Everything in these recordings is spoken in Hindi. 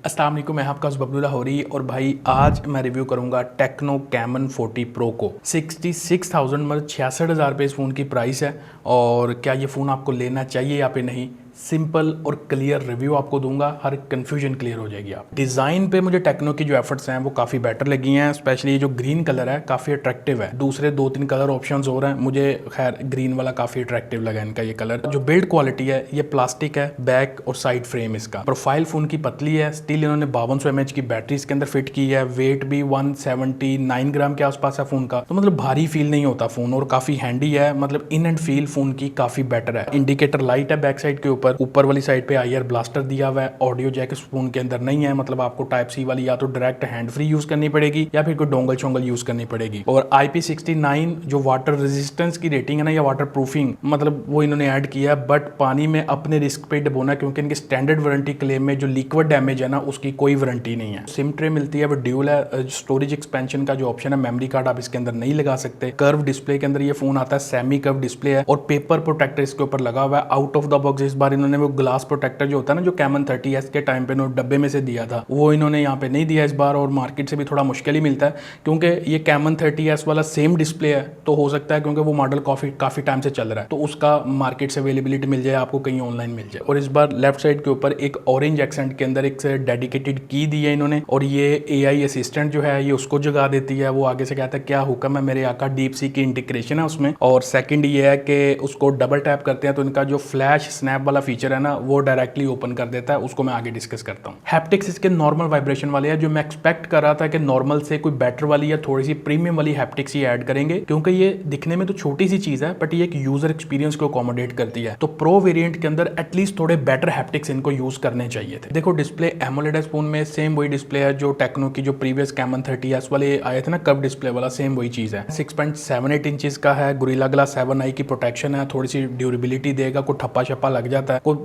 अस्सलाम वालेकुम, मैं आपका बबलू लाहौरी और भाई आज मैं रिव्यू करूंगा टेक्नो कैमन 40 प्रो को। 66,000 मतलब 66,000 रुपये इस फ़ोन की प्राइस है। और क्या ये फ़ोन आपको लेना चाहिए या फिर नहीं, सिंपल और क्लियर रिव्यू आपको दूंगा, हर कंफ्यूजन क्लियर हो जाएगी। आप डिज़ाइन पे मुझे टेक्नो की जो एफर्ट्स हैं वो काफ़ी बेटर लगी हैं। स्पेशली ये जो ग्रीन कलर है काफ़ी अट्रैक्टिव है। दूसरे 2-3 कलर ऑप्शंस और हैं, मुझे खैर ग्रीन वाला काफ़ी अट्रैक्टिव लगा इनका ये कलर। जो बिल्ड क्वालिटी है ये प्लास्टिक है, बैक और साइड फ्रेम इसका। प्रोफाइल फ़ोन की पतली है, स्टिल इन्होंने 5200 mAh की बैटरी इसके अंदर फिट की है। वेट भी 179 ग्राम के आसपास है फ़ोन का, तो मतलब भारी फील नहीं होता फ़ोन और काफ़ी हैंडी है। मतलब इन एंड फील फ़ोन की काफ़ी बेटर है। इंडिकेटर लाइट है बैक साइड के ऊपर वाली साइड पे IR ब्लास्टर दिया हुआ है। ऑडियो जैक इस फोन के अंदर नहीं है, मतलब आपको टाइप सी वाली या तो डायरेक्ट हैंड फ्री यूज करनी पड़ेगी या फिर कोई डोंगल चोंगल यूज करनी पड़ेगी। और IP69 जो वाटर रेजिस्टेंस की रेटिंग है ना या वाटर प्रूफिंग, मतलब वो इन्होंने ऐड किया है। बट पानी में अपने रिस्क पे डबोना, क्योंकि इनके स्टैंडर्ड वारंटी क्लेम में जो लिक्विड डैमेज है ना उसकी कोई वारंटी नहीं है। सिम ट्रे मिलती है वो ड्यूल है। स्टोरेज एक्सपेंशन का जो ऑप्शन है, मेमोरी कार्ड आप इसके अंदर नहीं लगा सकते। कर्व डिस्प्ले के अंदर ये फोन आता है, सेमी कर्व डिस्प्ले है और पेपर प्रोटेक्टर इसके ऊपर लगा हुआ है। आउट ऑफ द बॉक्स इस बार इन्होंने वो ग्लास प्रोटेक्टर जो होता है ना, जो कैमन 30S के टाइम पे डब्बे में से दिया था, वो इन्होंने यहाँ पे नहीं दिया इस बार। और मार्केट से भी थोड़ा मुश्किल ही मिलता है, क्योंकि ये कैमन 30S वाला सेम डिस्प्ले है, तो हो सकता है क्योंकि वो मॉडल काफ़ी टाइम से चल रहा है तो उसका मार्केट से अवेलेबिलिटी मिल जाए, आपको कहीं ऑनलाइन मिल जाए। और इस बार लेफ्ट साइड के ऊपर एक ऑरेंज एक्सेंट के अंदर एक डेडिकेटेड की दी है इन्होंने, और ये AI असिस्टेंट जो है ये उसको जगा देती है। वो आगे से कहता है क्या हुक्म है मेरे आका, डीप सी की इंटीग्रेशन है उसमें। और सेकंड ये है कि उसको डबल टैप करते हैं तो इनका जो फ्लैश स्नैप वाला फीचर है ना वो डायरेक्टली ओपन कर देता है। उसको मैं आगे डिस्कस करता हूँ। हैप्टिक्स इसके नॉर्मल वाइब्रेशन वाले हैं, जो मैं एक्सपेक्ट कर रहा था कि नॉर्मल से कोई बेटर वाली या थोड़ी सी प्रीमियम वाली हैप्टिक्स ही ऐड करेंगे, क्योंकि ये दिखने में तो छोटी सी चीज है बट ये एक यूजर एक्सपीरियंस को अकोमोडेट करती है। तो प्रो वेरिएंट के अंदर एटलीस्ट थोड़े बेटर हैप्टिक्स इनको यूज करने चाहिए थे। देखो डिस्प्ले एमोलेड फोन में सेम वही डिस्प्ले है जो टेक्नो की जो प्रीवियस कैमन 30S वाले आए थे ना, कर्व डिस्प्ले वाला, सेम वही चीज है। 6.78 इंचेस का है, गोरिल्ला ग्लास 7i की प्रोटेक्शन है, थोड़ी सी ड्यूरेबिलिटी देगा। कोई ठप्पा छप्पा लग जाता है, कोई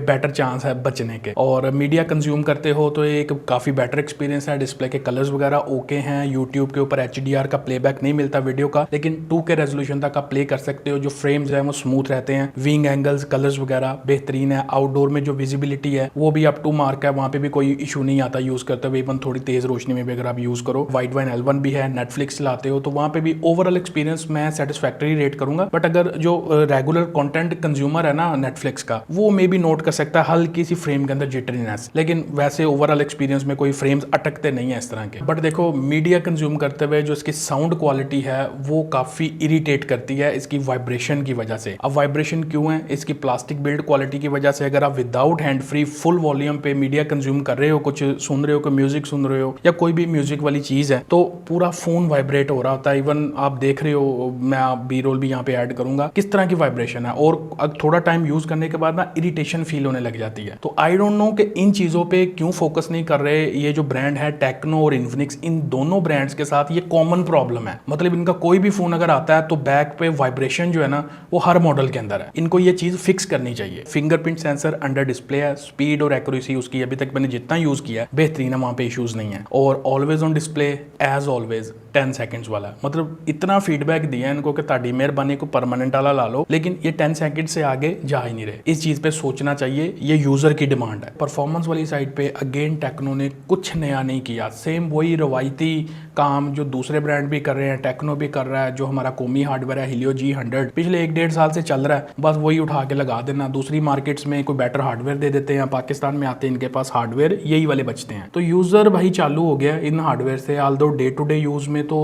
बेटर चांस है बचने के। और मीडिया कंज्यूम करते हो तो एक काफ़ी बेटर एक्सपीरियंस है। डिस्प्ले के कलर्स वगैरह ओके हैं। यूट्यूब के ऊपर HDR का प्लेबैक नहीं मिलता वीडियो का, लेकिन 2K रेजोल्यूशन तक आप प्ले कर सकते हो। जो फ्रेम्स है वो स्मूथ रहते हैं। विंग एंगल्स, कलर्स वगैरह बेहतरीन है। आउटडोर में जो विजिबिलिटी है वो भी अप टू मार्क है, वहाँ पे भी कोई इशू नहीं आता यूज़ करते हुए। इवन थोड़ी तेज़ रोशनी में भी अगर आप यूज़ करो, वाइड वाइन L1 भी है, नेटफ्लिक्स चलाते हो तो वहाँ पे भी ओवरऑल एक्सपीरियंस मैं सेटिस्फैक्टरी रेट करूंगा। बट अगर जो रेगुलर कंटेंट कंज्यूमर है ना नेटफ्लिक्स का, वो मे भी नोट कर सकता है हल्की सी फ्रेम के अंदर जिटरीनेस, लेकिन वैसे ओवरऑल एक्सपीरियंस में कोई फ्रेम्स अटकते नहीं है इस तरह के। बट देखो मीडिया कंज्यूम करते हुए जो इसकी साउंड क्वालिटी है वो काफ़ी इरिटेट करती है इसकी वाइब्रेशन की वजह से। अब वाइब्रेशन क्यों है? इसकी प्लास्टिक बिल्ड क्वालिटी की वजह से। अगर आप without hand free full volume पे मीडिया कंज्यूम कर रहे हो, कुछ सुन रहे हो, कोई म्यूजिक सुन रहे हो या कोई भी म्यूजिक वाली चीज़ है, तो पूरा फोन वाइब्रेट हो रहा होता है। इवन आप देख रहे हो, मैं बी रोल भी यहाँ पे ऐड करूंगा, किस तरह की वाइब्रेशन है। और थोड़ा टाइम यूज करने के बाद ना इरिटेशन फील होने लग जाती है। तो आई डोंट नो कि इन चीज़ों पे क्यों फोकस नहीं कर रहे ये जो ब्रांड है टेक्नो और इन्फिनिक्स। इन दोनों ब्रांड्स के साथ ये कॉमन प्रॉब्लम है। मतलब इनका कोई भी फोन अगर आता है तो बैक पे वाइब्रेशन जो है ना वो हर मॉडल के अंदर है। इनको ये चीज़ फिक्स करनी चाहिए। फिंगरप्रिंट सेंसर अंडर डिस्प्ले है, स्पीड और एक्यूरेसी उसकी अभी तक मैंने जितना यूज़ किया है बेहतरीन है, वहाँ पे इशूज़ नहीं है। और always on display as always 10 seconds वाला, मतलब इतना फीडबैक दिया है इनको कि ताड़ी मेहरबानी को परमानेंट वाला ला लो, लेकिन ये 10 सेकंड से आगे जा ही नहीं रहे। इस चीज़ पे सोचना चाहिए, ये यूज़र की डिमांड है। परफॉर्मेंस वाली साइड पे अगेन टेक्नो ने कुछ नया नहीं किया, सेम वही रवायती काम जो दूसरे ब्रांड भी कर रहे हैं, टेक्नो भी कर रहा है। जो हमारा कोमी हार्डवेयर है Helio G100 पिछले 1-1.5 साल से चल रहा है, बस वही उठा के लगा देना। दूसरी मार्केट्स में कोई बेटर हार्डवेयर दे देते हैं, पाकिस्तान में आते हैं इनके पास हार्डवेयर यही वाले बचते हैं, तो यूज़र भाई चालू हो गया इन हार्डवेयर से। Although day to day use में तो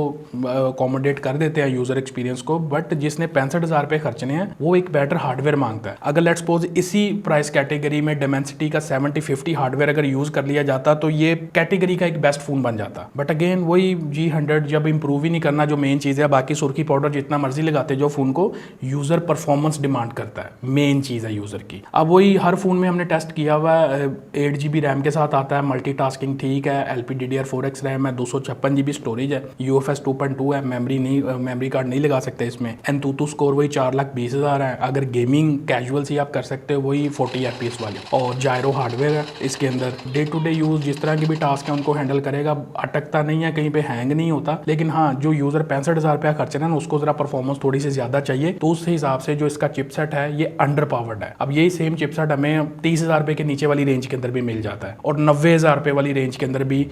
अकोमोडेट कर देते हैं यूज़र एक्सपीरियंस को, बट जिसने 65,000 रुपये खर्चने हैं वो एक बेटर हार्डवेयर मांगता है। अगर लेट्स सपोज इसी प्राइस कैटेगरी में Dimensity का 7050 हार्डवेयर अगर यूज़ कर लिया जाता तो ये कैटेगरी का एक बेस्ट फ़ोन बन जाता। बट अगेन वही G100 जब इंप्रूव ही नहीं करना जो मेन चीज़ है, बाकी सुर्खी पाउडर जितना मर्जी लगाते जो फ़ोन को, यूज़र परफॉर्मेंस डिमांड करता है, मेन चीज़ है यूज़र की। अब वही हर फ़ोन में हमने टेस्ट किया हुआ है, 8GB रैम के साथ आता है, मल्टीटास्किंग ठीक है, LPDDR4X रैम है, 256GB स्टोरेज है, UFS 2.2 है, मेमोरी कार्ड नहीं लगा सकते इसमें। एंतुतु स्कोर वही 4,20,000 है। अगर गेमिंग कैजुअल से आप कर सकते सकते हो वही 40 FPS वाली। और जायरो हार्डवेयर है इसके अंदर। डे टू डे यूज़ जिस तरह की भी टास्क है उनको हैंडल करेगा, अटकता नहीं है, कहीं पे हैंग नहीं होता। लेकिन हाँ, जो यूज़र 65,000 रुपया खर्च रहा है ना, उसको जरा परफॉर्मेंस थोड़ी सी ज़्यादा चाहिए, तो उस हिसाब से जो इसका चिपसेट है ये अंडर पावर्ड है। अब यही सेम चिपसेट हमें 30,000 रुपये के नीचे वाली रेंज के अंदर भी मिल जाता है, और 90,000 रुपये वाली रेंज के अंदर भी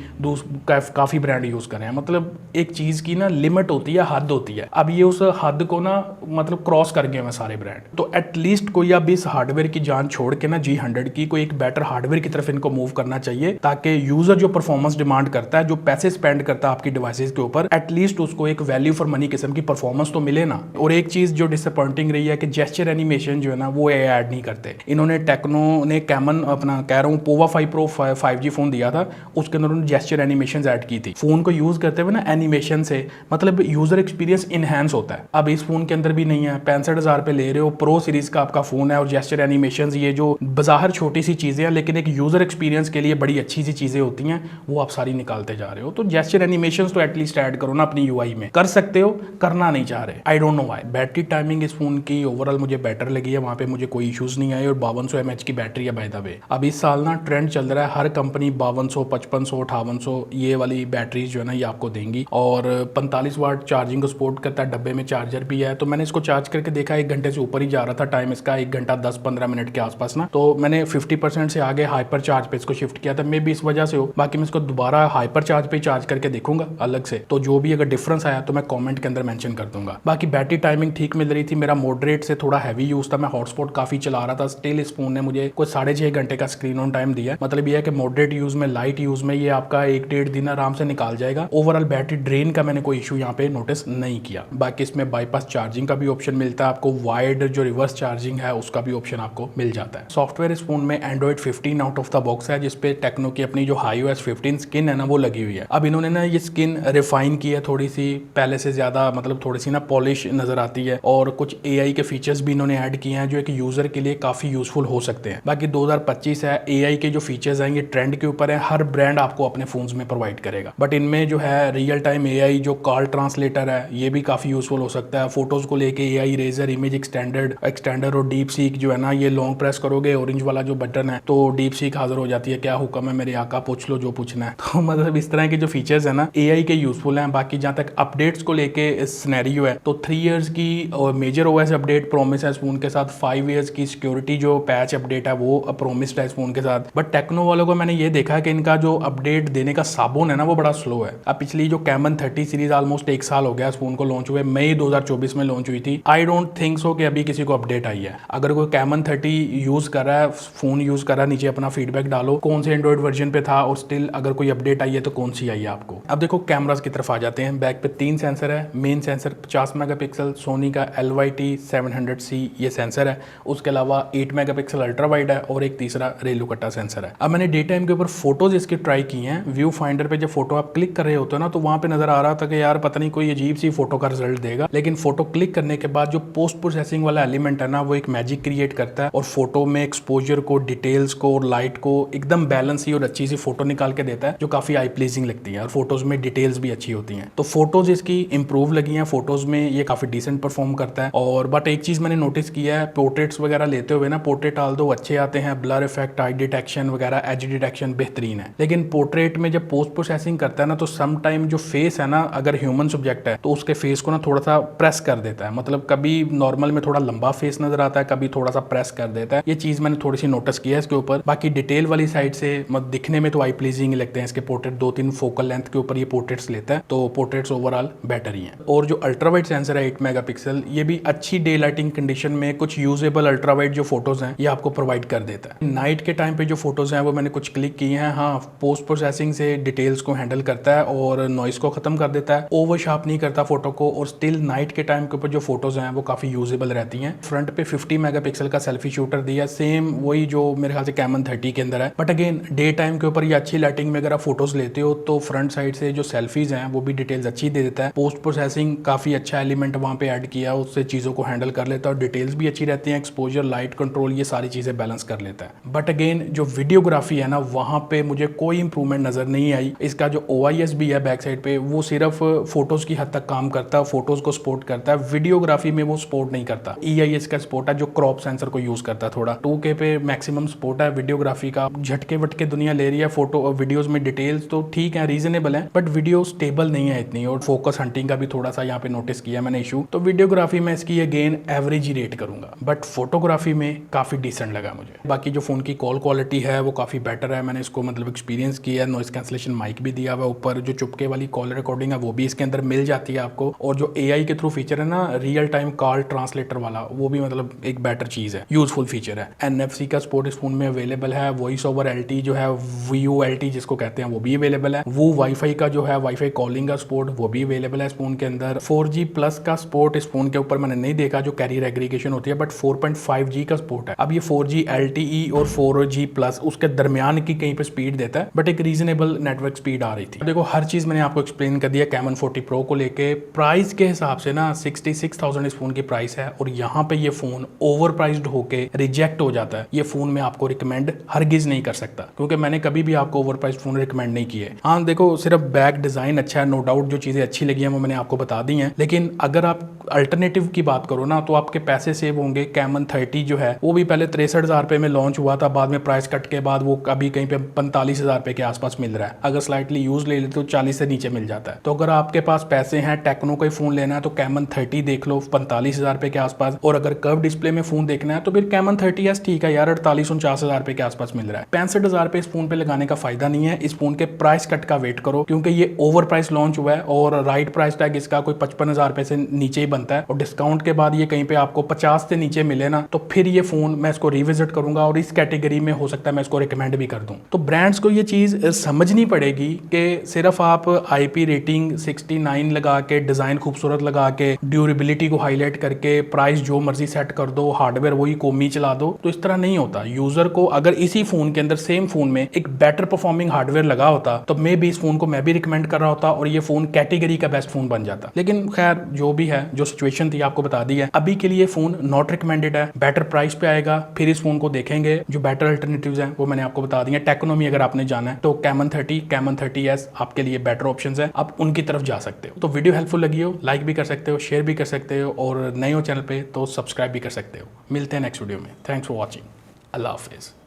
काफ़ी ब्रांड यूज़ कर रहे हैं। मतलब एक चीज़ की ना लिमिट होती है, हद होती है। अब ये उस हद को ना मतलब क्रॉस कर गए हैं सारे ब्रांड। तो एटलीस्ट कोई अब इस हार्डवेयर की जान छोड़ के ना G100 की कोई एक बेटर हार्डवेयर की तरफ इनको मूव करना चाहिए, ताकि यूजर जो परफॉर्मेंस डिमांड करता है, जो पैसे स्पेंड करता है आपकी डिवाइसेस के ऊपर, एटलीस्ट उसको एक वैल्यू फॉर मनी किस्म की परफॉर्मेंस तो मिले ना। और एक चीज जो डिसअपॉइंटिंग रही है कि जेस्चर एनिमेशन जो है ना वो ऐड नहीं करते इन्होंने। टेक्नो ने कैमन अपना कह रहा हूँ पोवा 5 प्रो 5G फोन दिया था, उसके अंदर उन्होंने जेस्चर एनिमेशन ऐड की थी। फोन को यूज करते हुए ना एनिमेशन से मतलब यूजर एक्सपीरियंस इनहेंस होता है। अब इस फोन के अंदर भी नहीं है। 65,000 रुपये ले रहे हो, प्रो सीरीज का आपका फोन है, और जेस्चर एनिमेशन ये जो बाहर छोटी सी चीजें हैं लेकिन एक यूजर एक्सपीरियंस के लिए बड़ी अच्छी सी चीजें होती हैं, वो आप सारी निकालते जा रहे हो। तो जेस्चर एनिमेशन तो एटलीस्ट ऐड करो ना अपनी UI में। कर सकते हो, करना नहीं चाह रहे। I don't know why. Battery timing इस फोन की ओवरऑल मुझे बेटर लगी है, वहां पे मुझे कोई इश्यूज नहीं आए। और 5200 mAh की बैटरी है बाय द वे। अब इस साल ना ट्रेंड चल रहा है, हर कंपनी 5200, 5500, 5800 ये वाली बैटरीज जो है ना ये आपको देंगी। और 45 वाट चार्जिंग को सपोर्ट करता है, डब्बे में चार्जर भी है। तो मैंने इसको चार्ज करके देखा, 1 घंटे से ऊपर ही जा रहा था टाइम इसका, 1 घंटा 10-15 मिनट के आसपास ना। तो मैंने 50% से आगे हाइपर चार्ज पे इसको शिफ्ट किया था, मे भी इस वजह से हो। बाकी मैं इसको दोबारा हाइपर चार्ज पे चार्ज करके देखूंगा अलग से, तो जो भी अगर डिफरेंस आया तो मैं कमेंट के अंदर मेंशन कर दूंगा। बाकी बैटरी टाइमिंग ठीक मिल रही थी। मेरा मॉडरेट से थोड़ा हैवी यूज था, मैं हॉटस्पॉट काफी चला रहा था। स्टिल इस फोन ने मुझे कोई 6.5 घंटे का स्क्रीन ऑन टाइम दिया। मतलब यह है कि मॉडरेट यूज में, लाइट यूज में ये आपका 1-1.5 दिन आराम से निकाल जाएगा। ओवरऑल बैटरी ड्रेन का मैंने कोई इशू यहाँ पे नोटिस नहीं किया। बाकी इसमें बाईपास चार्जिंग का भी ऑप्शन मिलता है आपको, वाइड जो रिवर्स चार्जिंग है उसका भी ऑप्शन आपको मिल जाता है। सॉफ्टवेयर इस फोन में Android 15 out of the box है, जिसपे टेक्नो की अपनी जो iOS 15 स्किन है ना वो लगी हुई है। अब इन्होंने ना ये स्किन रिफाइन की है थोड़ी सी, पहले से ज्यादा मतलब थोड़ी सी ना पॉलिश नजर आती है, और कुछ AI के फीचर्स भी इन्होंने ऐड किए हैं जो एक यूजर के लिए काफी यूजफुल हो सकते हैं। बाकी 2025 है, AI के जो फीचर्स हैं ये ट्रेंड के ऊपर है, हर ब्रांड आपको अपने फोन्स में प्रोवाइड करेगा। बट इनमें जो है रियल टाइम AI जो कॉल ट्रांसलेटर है ये भी काफी यूजफुल हो सकता है। फोटोज को लेके AI इरेजर, इमेज एक्सटेंडर और डीप सीक जो है ना, ये लॉन्ग प्रेस करोगे ऑरेंज वाला जो बटन है तो डीप सीक हाजिर हो जाती है। क्या हुक्म है मेरे आका, पूछ लो जो पूछना है। तो मतलब इस तरह के जो फीचर्स है ना AI के यूजफुल हैं। बाकी जहाँ तक अपडेट्स को लेके सिनेरियो है तो 3 इयर्स की मेजर OS अपडेट प्रोमिस है इस फोन के साथ। 5 इयर्स की सिक्योरिटी जो पैच अपडेट है वो प्रोमिस्ड है इस फोन के साथ। बट टेक्नो वालों को मैंने ये देखा है कि इनका जो अपडेट देने का साबुन है ना वो बड़ा स्लो है। अब पिछली जो कैमन 30 सीरीज ऑलमोस्ट 1 साल हो गया इस फोन को लॉन्च हुए, मई 2024 में लॉन्च हुई थी। आई डोंट थिंक सो कि अभी किसी को अपडेट आई है। अगर कोई कैमन 30 यूज कर रहा है, फोन यूज कर रहा है, नीचे अपना फीडबैक डालो कौन से एंड्रॉइड वर्जन पे था, और स्टिल अगर कोई अपडेट आई है तो कौन सी आई है आपको। अब देखो कैमरास की तरफ आ जाते हैं। बैक पे 3 सेंसर है। मेन सेंसर 50 मेगापिक्सल, सोनी का LYT 700C ये सेंसर है। उसके अलावा 8 मेगापिक्सल अल्ट्रा वाइड है, और एक तीसरा रेलू कट्टा सेंसर है। अब मैंने डे टाइम के ऊपर फोटोज इसकी ट्राई की हैं। व्यू फाइंडर पे जब फोटो आप क्लिक कर रहे होते हो ना तो वहां पे नजर आ रहा था कि यार पता नहीं कोई अजीब सी फोटो का रिजल्ट देगा, लेकिन फोटो क्लिक करने के बाद जो पोस्ट प्रोसेसिंग वाला एलिमेंट है ना वो एक मैजिक क्रिएट करता है, और फोटो में एक्सपोजर को, डिटेल्स को और लाइट को एकदम बैलेंस ही और अच्छी सी फोटो निकाल के देता है, जो काफी आई प्लीजिंग लगती है। और फोटोज में डिटेल्स भी अच्छी होती हैं। तो फोटोज इसकी इंप्रूव लगी हैं, फोटोज में ये काफी डिसेंट परफॉर्म करता है। और बट एक चीज मैंने नोटिस किया है, पोर्ट्रेट्स वगैरह लेते हुए ना, पोर्ट्रेट आल दो अच्छे आते हैं, ब्लर इफेक्ट, आई डिटेक्शन वगैरह, एज डिटेक्शन बेहतरीन है। लेकिन पोर्ट्रेट में जब पोस्ट प्रोसेसिंग करता है ना तो सम टाइम जो फेस है ना, अगर ह्यूमन सब्जेक्ट है तो उसके फेस को ना थोड़ा सा प्रेस कर देता है। मतलब कभी नॉर्मल में थोड़ा लंबा फेस नजर आता है, कभी थोड़ा सा प्रेस कर देता है। ये चीज मैंने थोड़ी सी नोटिस की है इसके ऊपर। बाकी डिटेल वाली साइड से दिखने में तो आई प्लीजिंग लगते हैं इसके पोर्ट्रेट। 2-3 फोकल लेंथ के ऊपर ये पोर्ट्रेट्स लेता है, तो पोर्ट्रेट्स ओवरऑल बेटर ही हैं। और जो अल्ट्रा वाइड सेंसर है 8 मेगापिक्सल, ये भी अच्छी डे लाइटिंग कंडीशन में कुछ यूजेबल अल्ट्रा वाइड जो फोटोज हैं ये आपको प्रोवाइड कर देता है। नाइट के टाइम पे जो फोटोज हैं वो मैंने कुछ क्लिक किए हैं। हाँ, पोस्ट प्रोसेसिंग से डिटेल्स को हैंडल करता है और नॉइस को खत्म कर देता है, ओवर शार्प नहीं करता फोटो को, और स्टिल नाइट के टाइम के ऊपर जो फोटोज हैं वो काफी यूजेबल रहती हैं। फ्रंट पे 50 मेगापिक्सल का सेल्फी शूटर दिया, सेम वही जो मेरे ख्याल से कैमन 30 के अंदर है। बट अगेन डे टाइम के ऊपर ये अच्छी लाइटिंग में अगर आप फोटोज लेते हो तो फ्रंट साइड से जो सेल्फीज हैं वो भी डिटेल्स अच्छी दे देता है। पोस्ट प्रोसेसिंग काफी अच्छा एलिमेंट वहां पे ऐड किया, उससे चीजों को हैंडल कर लेता है और डिटेल्स भी अच्छी रहती हैं। एक्सपोजर, लाइट कंट्रोल, ये सारी चीजें बैलेंस कर लेता है। बट अगेन जो वीडियोग्राफी है ना, वहां पे मुझे कोई इंप्रूवमेंट नजर नहीं आई। इसका जो OIS भी है बैक साइड पे, वो सिर्फ फोटोज की हद तक काम करता है, फोटोज को सपोर्ट करता है, वीडियोग्राफी में वो सपोर्ट नहीं करता। EIS का सपोर्ट है जो क्रॉप सेंसर को यूज़ करता है थोड़ा। 2K पे मैक्सिमम सपोर्ट है वीडियोग्राफी का, झटके वटके दुनिया ले रही है फोटो और वीडियोज़ में, डिटेल्स तो ठीक है, रीजनेबल है, बट वीडियो स्टेबल नहीं है इतनी, और फोकस हंटिंग का भी थोड़ा सा यहाँ पे नोटिस किया मैंने इशू। तो वीडियोग्राफी में इसकी अगेन एवरेज ही रेट करूंगा, बट फोटोग्राफी में काफ़ी डिसेंट लगा मुझे। बाकी जो फ़ोन की कॉल क्वालिटी है वो काफ़ी बेटर है, मैंने इसको मतलब एक्सपीरियंस किया है। नॉइस कैंसलेशन माइक भी दिया हुआ ऊपर, जो चुपके वाली कॉल रिकॉर्डिंग है वो भी इसके अंदर मिल जाती है आपको, और जो AI के थ्रू फीचर है ना, रियल टाइम कॉल ट्रांसलेटर वाला, वो भी मतलब एक बेटर चीज़ है, यूजफुल फीचर है। NFC का सपोर्ट इस फोन में अवेलेबल है। वॉइस ओवर LT जो है, VoLT जिसको कहते हैं, वो भी अवेलेबल है। वो वाईफाई का जो है, वाईफाई कॉलिंग का सपोर्ट वो भी अवेलेबल है इस फोन के अंदर। 4G प्लस का सपोर्ट इस फोन के ऊपर मैंने नहीं देखा जो कैरियर एग्रीगेशन होती है, बट 4.5G का सपोर्ट है। अब ये 4G LTE और 4G प्लस उसके दरमियान की कहीं पे स्पीड देता है, बट एक रीजनेबल नेटवर्क स्पीड आ रही थी। देखो हर चीज मैंने आपको एक्सप्लेन कर दिया कैमन 40 प्रो को लेके। प्राइस के हिसाब से ना 66,000 इस फोन की प्राइस है, और यहाँ पे ये फोन ओवर प्राइस्ड होके रिजेक्ट हो जाता है। ये फोन मैं आपको रिकमेंड हरगिज नहीं कर सकता, क्योंकि मैंने कभी भी आपको ओवर प्राइस्ड फोन रिकमेंड नहीं किए। हाँ देखो, सिर्फ बैक डिजाइन अच्छा है, नो डाउट जो चीजें अच्छी लगी हैं वो मैंने आपको बता दी हैं, लेकिन अगर आप अल्टरनेटिव की बात करो ना, तो आपके पैसे सेव होंगे। कैमन 30 जो है वो भी पहले 63,000 रुपए में लॉन्च हुआ था, बाद में प्राइस कट के बाद वो अभी कहीं पे 45,000 रुपए के आसपास मिल रहा है। अगर स्लाइटली यूज ले लेते तो 40 से नीचे मिल जाता है। तो अगर आपके पास पैसे हैं, टेक्नो का ही फोन लेना है, तो कैमन 30 देख लो 45,000 रुपए के आसपास, और अगर कर्व डिस्प्ले में फोन देखना है तो फिर कैमन 30S ठीक है यार, 48-49,000 रुपए के आसपास मिल रहा है। 65,000 रुपए इस फोन पे लगाने का फायदा नहीं है। इस फोन के प्राइस कट का वेट करो, क्योंकि ये ओवर प्राइस लॉन्च हुआ है, और राइट प्राइस टैग इसका कोई 55,000 रुपए से नीचे ही बनता है, और डिस्काउंट के बाद ये कहीं पे आपको 50 से नीचे मिले ना, तो फिर ये फोन मैं इसको रिविजिट करूंगा, और इस कैटेगरी में हो सकता है मैं इसको रिकमेंड भी कर दूं। तो ब्रांड्स को ये चीज समझनी पड़ेगी कि सिर्फ आप IP रेटिंग 69 लगा के, डिजाइन खूबसूरत लगा के, ड्यूरेबिलिटी को हाईलाइट करके, प्राइस जो मर्जी सेट कर दो, हार्डवेयर वही कोमी चला दो, तो इस तरह नहीं होता। यूजर को अगर इसी फोन के अंदर, सेम फोन में एक बेटर परफॉर्मिंग हार्डवेयर लगा होता, तो मे भी इस फोन को मैं भी रिकमेंड कर रहा होता, और ये फोन कैटेगरी का बेस्ट फोन बन जाता। लेकिन खैर जो भी है, जो सिचुएशन थी आपको बता दी है। अभी के लिए फोन नॉट रिकमेंडेड है, बेटर प्राइस पे आएगा, फिर इस फोन को देखेंगे। जो बेटर अल्टरनेटिव्स हैं वो मैंने आपको बता दिए। टेक्नो में अगर आपने जाना है तो कैमन 30, कैमन 30S आपके लिए बेटर ऑप्शंस है, आप उनकी तरफ जा सकते हो। तो वीडियो हेल्पफुल लगी हो, लाइक भी कर सकते हो, शेयर भी कर सकते हो, और नए हो चैनल पे तो सब्सक्राइब भी कर सकते हो। मिलते हैं नेक्स्ट वीडियो में। Thanks for watching. अल्लाह हाफिज़।